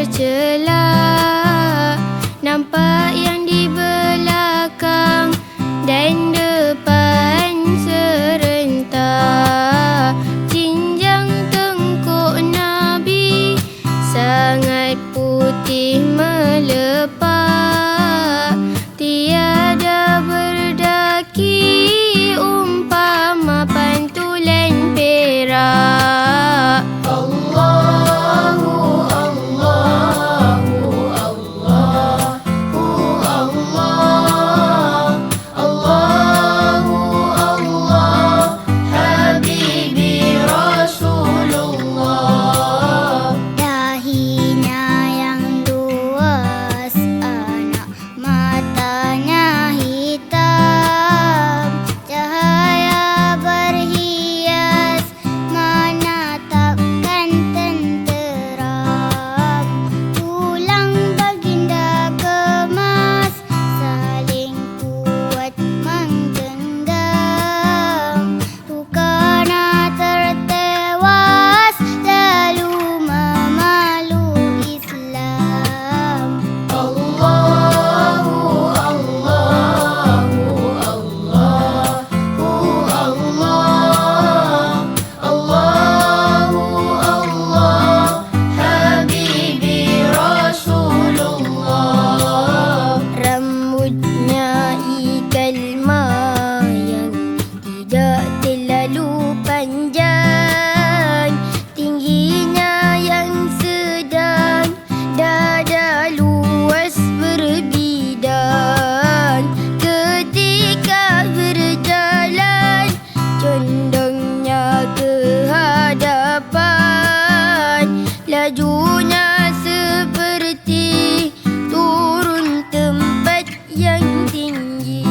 tercela, nampak yang di belakang dan depan serentak. Cinjang tengkuk Nabi sangat putih melepak, tiada berdaki umpama pantulan perak. Allahu Allahu Allah, Allahu Allah, Habibi Rasulullah. Dahinya yang luas, anak matanya hitam, cahaya berhias menatapkan tenteram. Tulang baginda kemas, saling kuat menggenggam. Rukana tertewas, lalu memalu Islam. Allahu Allahu Allahu Allah, Habibi Rasulullah. Rambutnya ikalma yang tidak terlalu panjang, tingginya yang sedang, dada luas berbidang. Ketika berjalan, condongnya ke hadapan, lajunya seperti turun tempat yang tinggi.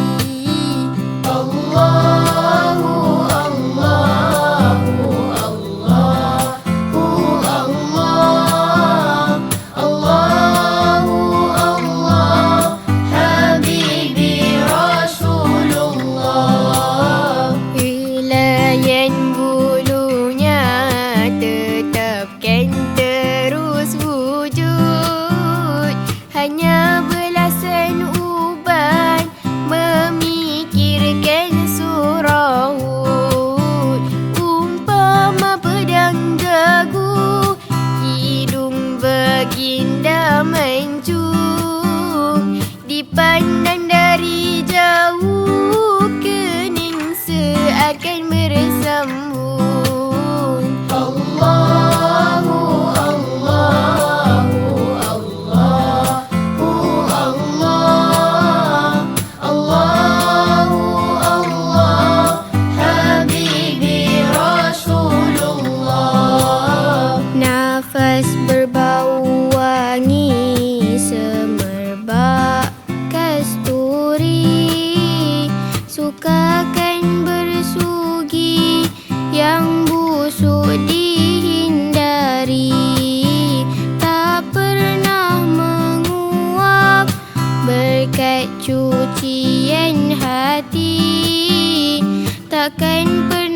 Allahu Allahu Allahu Allah, Habibi Rasulullah. Wilayan bulunya tetapkan terus wujud, hanya belasan uban memikirkan surah Hud. Umpama pedang jagu, hidung baginda mancung, dipandang dari jauh, kening seakan bersambung. Allahu Allahu Allahu Allah, Habibi Rasulullah. Nafas berbau wangi semerbak kasturi, sukakan bersugi yang busuk dihindari. Tak pernah menguap berkat cucian hati, takkan pernah